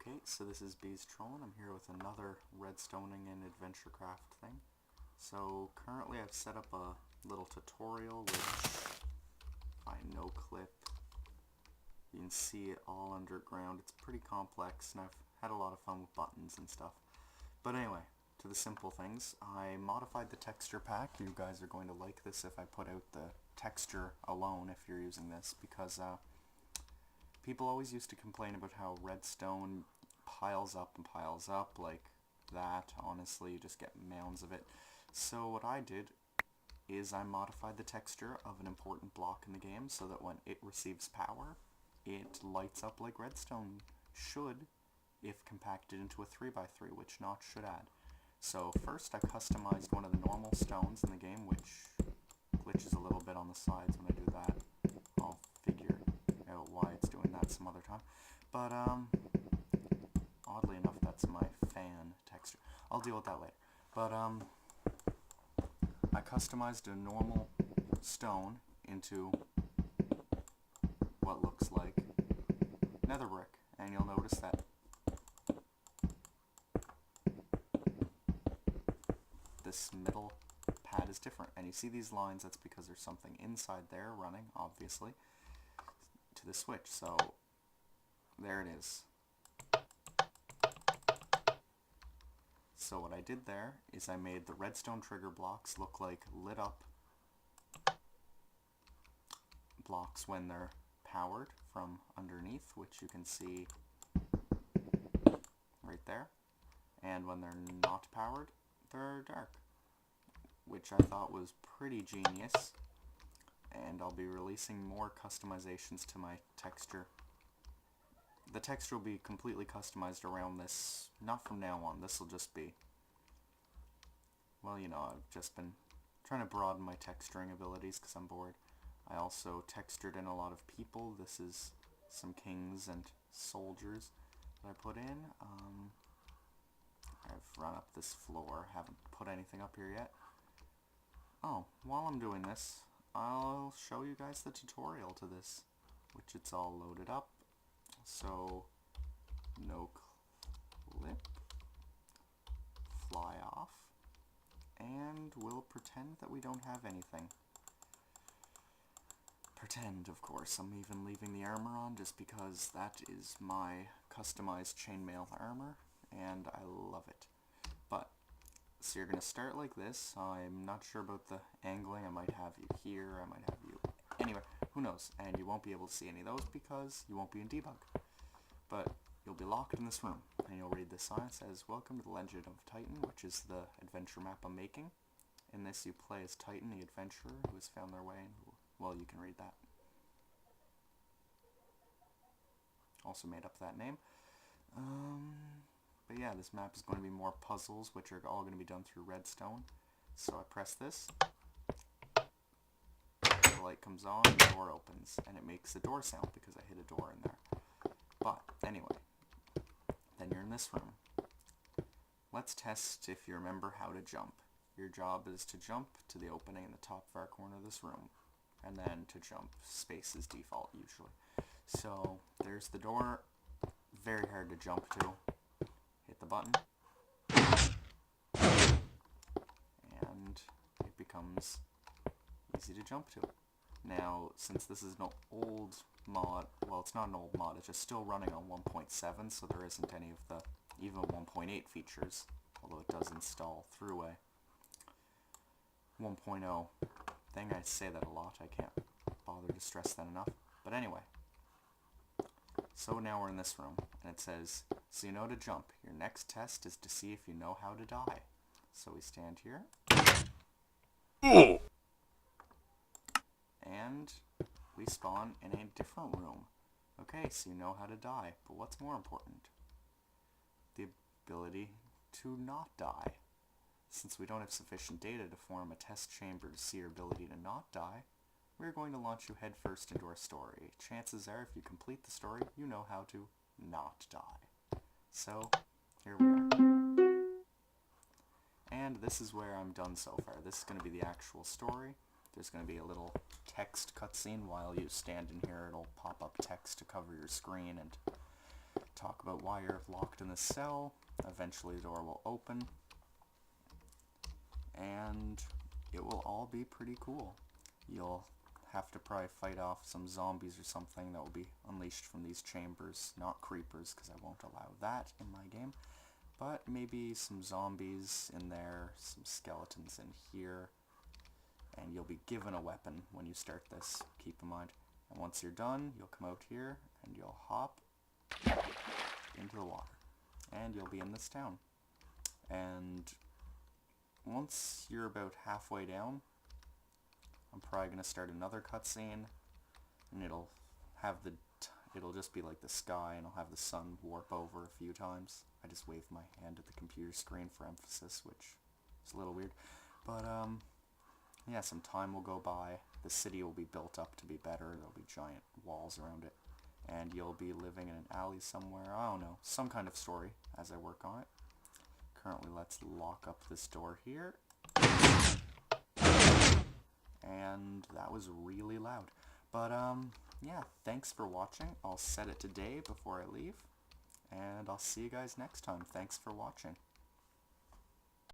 Okay, so this is Bees Troll, and I'm here with another redstoning and adventure craft thing. So currently I've set up a little tutorial which, if I no clip, you can see it all underground. It's pretty complex and I've had a lot of fun with buttons and stuff. But anyway, to the simple things, I modified the texture pack. You guys are going to like this if I put out the texture alone if you're using this, because people always used to complain about how redstone piles up like that. Honestly, you just get mounds of it. So what I did is I modified the texture of an important block in the game so that when it receives power, it lights up like redstone should if compacted into a 3x3, which Notch should add. So first I customized one of the normal stones in the game, which glitches a little bit on the sides when I do that. I'll figure out why it's doing that some other time. But oddly enough, that's my fan texture. I'll deal with that later. But I customized a normal stone into what looks like nether brick, and you'll notice that this middle pad is different. And you see these lines, that's because there's something inside there running, obviously, to the switch. So there it is. So what I did there is I made the redstone trigger blocks look like lit up blocks when they're powered from underneath, which you can see right there. And when they're not powered, they're dark, which I thought was pretty genius. And I'll be releasing more customizations to my texture. The texture will be completely customized around this, not from now on. This will just be, well, you know, I've just been trying to broaden my texturing abilities because I'm bored. I also textured in a lot of people. This is some kings and soldiers that I put in. I've run up this floor, haven't put anything up here yet. Oh, while I'm doing this, I'll show you guys the tutorial to this, which it's all loaded up. So, no clip, fly off, and we'll pretend that we don't have anything. Pretend, of course. I'm even leaving the armor on just because that is my customized chainmail armor, and I love it. But, so you're going to start like this. I'm not sure about the angling. I might have you here, I might have you anywhere. Who knows? And you won't be able to see any of those because you won't be in debug. But you'll be locked in this room, and you'll read this sign. It says, "Welcome to the Legend of Titan," which is the adventure map I'm making. In this, you play as Titan, the adventurer who has found their way, and who, well, you can read that. Also made up that name. But yeah, this map is going to be more puzzles, which are all going to be done through redstone. So I press this. The light comes on, the door opens, and it makes a door sound because I hit a door in there. But anyway, then you're in this room. Let's test if you remember how to jump. Your job is to jump to the opening in the top far corner of this room, and then to jump. Space is default usually. So there's the door. Very hard to jump to. Hit the button, and it becomes easy to jump to. Now, since this is an old mod, well, it's not an old mod, it's just still running on 1.7, so there isn't any of the even 1.8 features, although it does install through a 1.0 thing. I say that a lot, I can't bother to stress that enough. But anyway, so now we're in this room, and it says, so you know to jump. Your next test is to see if you know how to die. So we stand here. And we spawn in a different room. Okay, so you know how to die, but what's more important? The ability to not die. Since we don't have sufficient data to form a test chamber to see your ability to not die, we're going to launch you headfirst into our story. Chances are, if you complete the story, you know how to not die. So, here we are. And this is where I'm done so far. This is going to be the actual story. There's going to be a little text cutscene while you stand in here. It'll pop up text to cover your screen, and talk about why you're locked in the cell. Eventually the door will open, and it will all be pretty cool. You'll have to probably fight off some zombies or something that will be unleashed from these chambers. Not creepers, because I won't allow that in my game. But maybe some zombies in there, some skeletons in here. And you'll be given a weapon when you start this, keep in mind. And once you're done, you'll come out here and you'll hop into the water. And you'll be in this town. And once you're about halfway down, I'm probably going to start another cutscene, and it'll just be like the sky, and I'll have the sun warp over a few times. I just waved my hand at the computer screen for emphasis, which is a little weird. But, yeah, some time will go by. The city will be built up to be better. There'll be giant walls around it. And you'll be living in an alley somewhere. I don't know. Some kind of story as I work on it. Currently, let's lock up this door here. And that was really loud. But, yeah, thanks for watching. I'll set it to day before I leave. And I'll see you guys next time. Thanks for watching.